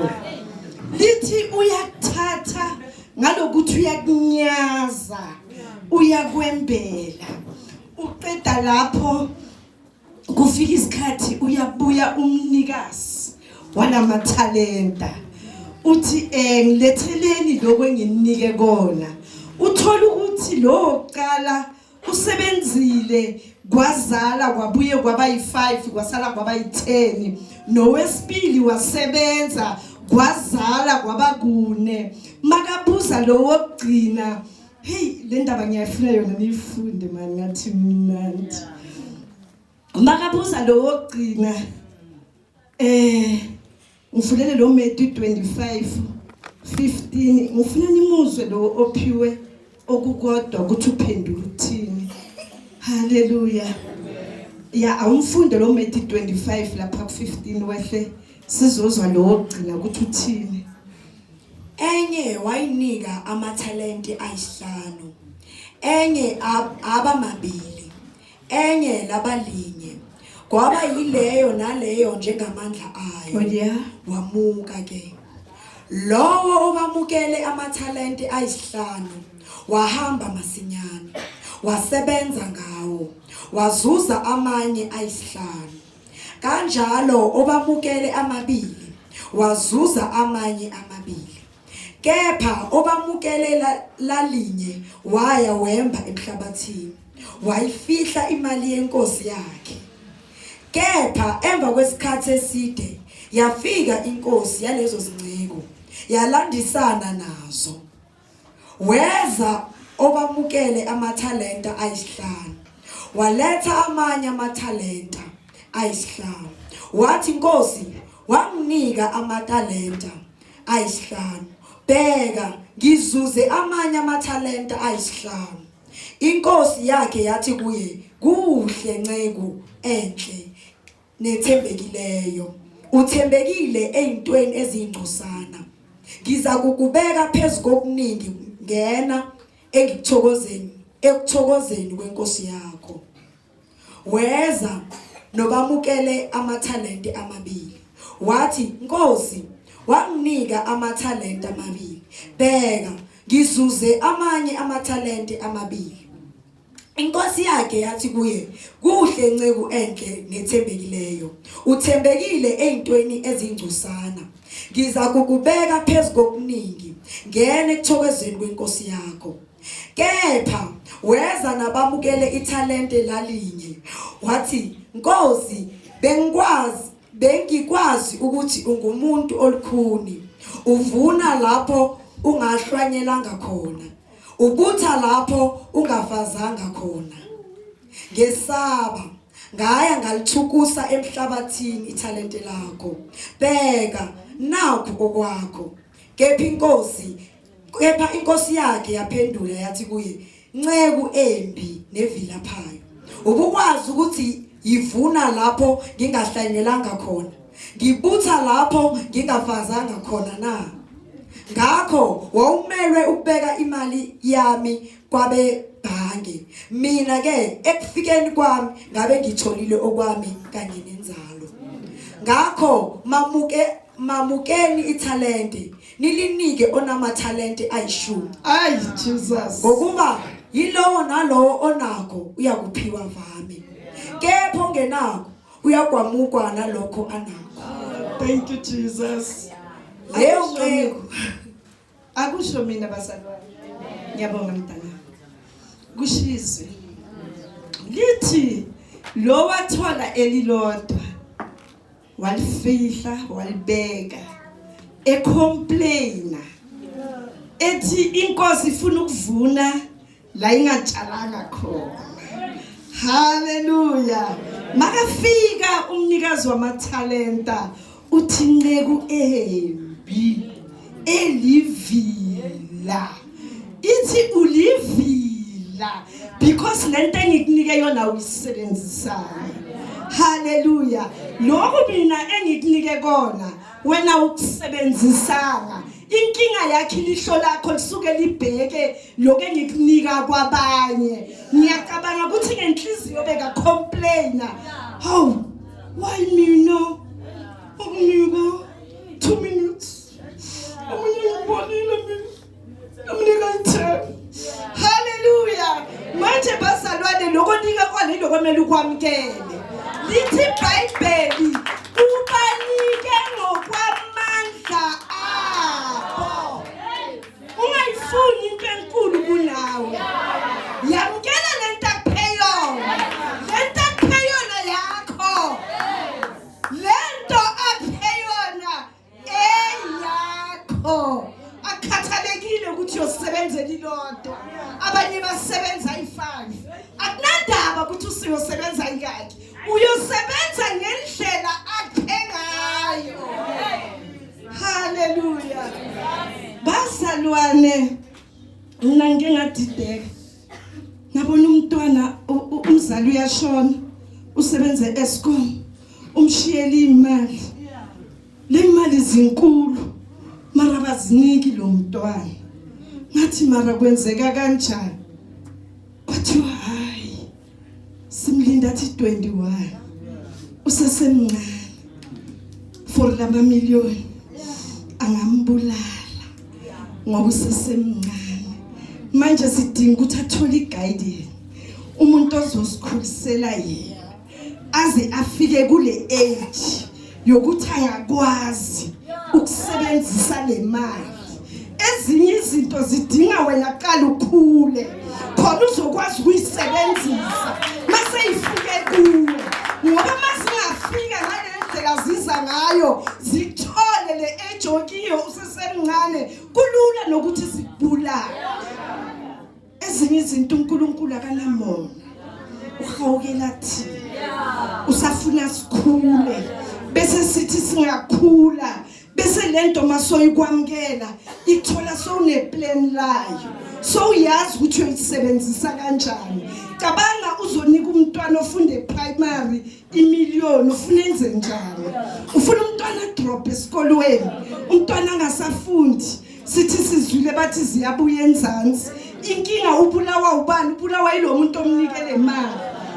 lakho lithi uyakuthatha ngalokuthi uyakunyaza uyakwembela uqeda lapho kufika isikhathi uyabuya umnikazi walamathalenta uthi ngiletheleni lokho enginike kona uthola ukuthi lo oqala usebenzile kwazala kwabuye kwaba yi5 kwasala kwaba yi10 nowesibili wasebenza kwazala kwaba kune makabuza lo wokugcina hey le ndaba ngiyafuna yona niyifunde manje ngathi mnandi makabuza lo wokugcina ngifulele lo Matthew 25:15 ngifuna nimuzwe lo ophiwe okukodwa ukuthi uphendula uthini haleluya ya awumfunde lo Matthew 25 lapha ku15 wehle sizozwa lo wokugcina ukuthi uthini enye wayinika amathalente ayisihlanu enye abamabili enye labalinye kwaba yileyo naleyo njengamandla ayo yeah wamuka ke lowo obamukele amathalente ayisihlanu wahamba masinyane wasebenza ngawo wazuza amanye ayisihlanu kanjalo obamukele amabili wazuza amanye amabili kepha obamukele lalinye waya wemba emhlabathini wayifihla imali yenkosi yakhe kepha emva kwesikhathi eside yafika inkosi yalezo zinciko yalandisana nazo weza obamukele amathalenta ayisihlanu waletha amanye amathalenta ayisihlanu wathi inkosi wanginika amathalenta ayisihlanu bheka ngizuze amanye amathalenta ayisihlanu inkosi yakhe yathi kuye kuhle nceko enhle nethembekileyo uthembekile ezintweni ezingcosana ngiza kukubeka phezulu kokuningi ngena ekuthokozeni kwenkosi yakho weza nobamukele amathalente amabili wathi inkosi wanginika amathalente amabili bheka ngizuze amanye amathalente amabili inkosi yakhe yathi kuye kuhle nceko enhle nethembekileyo uthembekile ezintweni ezingcosana ngiza kukubeka phezulu kokuningi ngene ekuthokozeni kwenkosi yakho kepha weza nabamukele ithalente lalinye wathi inkosi bengikwazi ukuthi ungumuntu olukhuni uvuna lapho ungahlwanyelanga khona ubutha lapho ungafazanga khona ngesaba ngaya ngalithukusa emhlabathini ithalente lakho bheka nakho okwakho kepha inkosi yakhe yaphendula yathi kuye nceko embi nevilaphayo ubukwazi ukuthi yivuna lapho ngingahlanyelanga khona ngibutha lapho ngingafazanga khona na ngakho wawumelwe ukubeka imali yami kwabe bhange mina ke ekufikeni kwami ngabe ngitholile okwami kanye nenzalo ngakho mamukeni ithalente nilinike onamathalente ayishumi ay Jesus ngokuba yilowo nalowo onakho uyakuphiwa vami kepha ongenakho uyagwamukwa nalokho anakho thank you Jesus leyo nceko akusho mina bazalwane ngiyabonga mntana kushizwe lithi lo wathola elilodwa walifihla walibeka ecomplaina ethi inkosi ifuna ukuvuna la ingatshalanga khona haleluya makafika umnikazi wamathalenta uthi nceko embi elivila ithi ulivila because lento engikunike yona uyisebenzisana haleluya lokho mina engikunike kona wena ukusebenzisanga inkinga yakhe ilihlo lakho lisuke libheke lokho engikunika kwabanye ngiyacabanga ukuthi ngenhliziyo beka complaina how why mina ukunika 2 minutes omele ukwamkele. Lithi iBhayibheli ubanike ngokwamandla abo. Ungayifuni into enkulu kunawe. Yamkela lento akupeyona. Lento akupeyona yakho. Lento akupeyona eyakho. Akhathalekile ukuthi uyosebenzela ilodwa. Abanye basebenza i5. Akunandaba ukuthi usiyosebenza ingaki. Uyosebenza ngendlela akhe ngayo. Hallelujah. Bazalwane, mina ngike ngadideka. Ngabona umntwana umzali uyashona. Usebenza eEskom. Umshiyela imali. Le mali zinkulu. Mara baziniki lo mntwana. Ngathi mara kwenzeka kanjani? Kwathiwa hayi. Simlinda athi 21. Usesemncane. For lama million angambulala. Ngoba usesemncane. Manje sidinga ukuthi athole iguidance. Umuntu ozosikhulisela yena. Aze afike kule age yokuthi angakwazi ukusebenzisa le mali. Ezinye izinto zidinga wena qala ukhule khona uzokwazi ukuyisebenzisa mase ifike kuwe. Ngoba masingafika ngalendlela ziza ngayo zithole le age okiyo usesemncane kulula nokuthi sikubulala. Ezinye izinto uNkulunkulu akanamona. Uhawukela thina. Usafuna sikhule. Bese sithi singakhula. Bese lento masoyikwamkela ithola sowune plan layo. So uyazi ukuthi uyisebenzisa kanjani. Cabanga uzonika umntwana ofunde primary imillion ufuna enze njani? Ufuna umntwana drop esikolweni. Umntwana angasafundi. Sithi sizwile bathi ziyabuya enzansi. Inkinga ubulawa ubani? Ubulawa yilo muntu omnikele imali.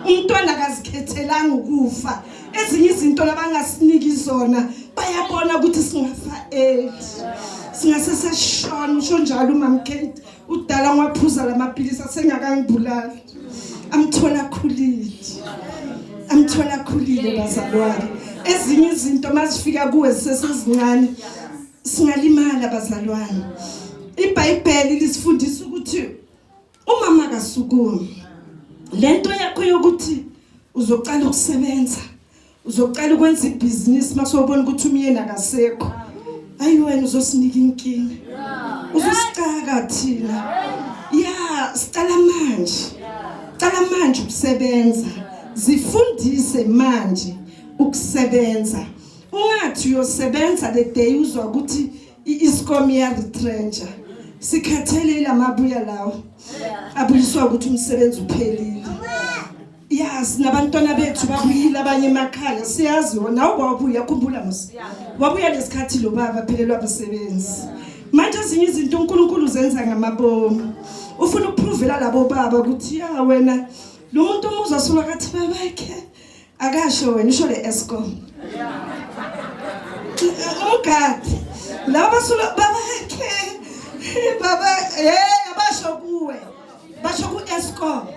Umntwana akazikhethelanga ukufa. Ezinye izinto labangasiniki zona bayabona ukuthi singafa singaseseshona usho njalo uMam Kate udala ngwaphuza lamaphilisi asengakangibulala. Amthola khulile bazalwane. Ezinye izinto mazifika kuwe sesezincane singalimala bazalwane. iBhayibheli lisifundisa ukuthi umama akasukumi. Lento yakho yokuthi uzoqala ukusebenza, uzoqala ukwenza ibhizinisi masubona ukuthi umyeni akasekho. Hayi wena uzosinika inkinga. Uzosicaka thina. Sicala manje ukusebenza. Zifundise manje ukusebenza. Ungathi uyosebenza le day uzwa ukuthi iEskom retrencher. Sikhathele lamabuya lawo. Abuliswa ukuthi umsebenzi uphelile. Nabantwana bethu babuyile abanye emakhaya siyazi wona wabuya khumbula musi. Wabuya lesikhathi lo baba phelelwa abasebenzi. Manje ezinye izinto uNkulunkulu zenza ngamabomu. Ufuna ukuprovela labo baba ukuthi wena lo muntu umuza sula kathi babakhe akasho wena usho leEskom. Ungadi laba sula babakhe baba abasho kuwe basho kuEskom.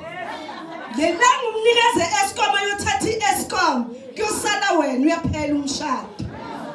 Yelanga umnikeze eEskom ayothatha iEskom kuyosala wena uyaphela umshado.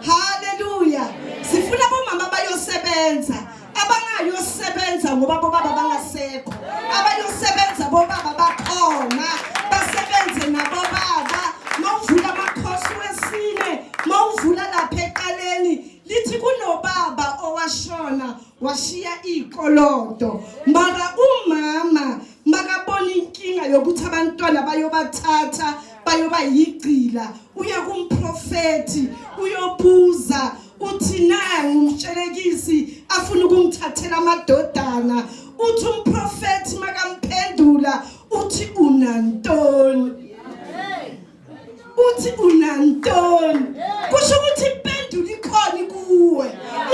Hallelujah. Sifuna bomama bayosebenza abangayosebenza ngoba bobaba bangasekho. Abayosebenza bobaba bakhona basebenze nabobaba. Mawuvula amakhosi wesine mawuvula lapha eqaleni lithi kunobaba owashona washiya ikolodo. Mara umama makabona inkinga yokuthi abantwana bayobathatha bayobayigcila uya kumprofeti uyobuza uthi nangu umtshelekisi afuna ukungithathela amadodana. Uthi umprofeti makamphendula uthi unantoni? Uthi unantoni? Kusho ukuthi impendulo ikhona kuwe.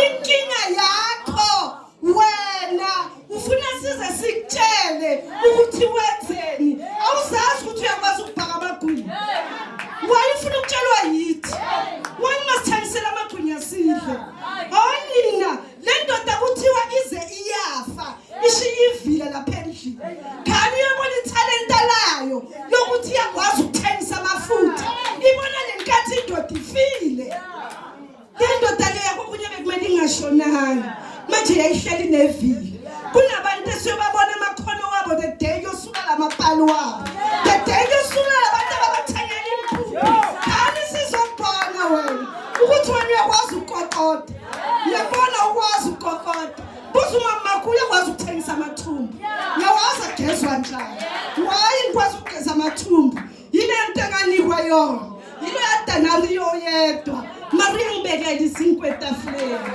Inkinga yakho wena ufuna size sikutshele ukuthi wenzeni. Awuzazi ukuthi uyakwazi ukubhaka amagwinya. Wayifuna ukutshelwa yithi. Wangasithandisela amagwinya sidle. Nina le ndoda kuthiwa ize iyafa. ndoda ifile. Indoda le yakokunye bekumele ingashonanga. Manje yayihleli nevili. Kunabantu esiyobabona amakhono wabo the day yosuka lamapalo wabo. The day yosuka labantu abathanyela impulo. Kani sizobona wena ukuthi wena uyakwazi ukukokota. Uyabona ukwazi ukukokota. Buza umama wakho uyakwazi ukuthengisa amathumbu. Uyawazi agezwa njani. Why ngikwazi ukugeza amathumbu? Yile nto enganikwa yona. Yile yadanali yoyedwa. Maria ngibekele isinkwe etafuleni.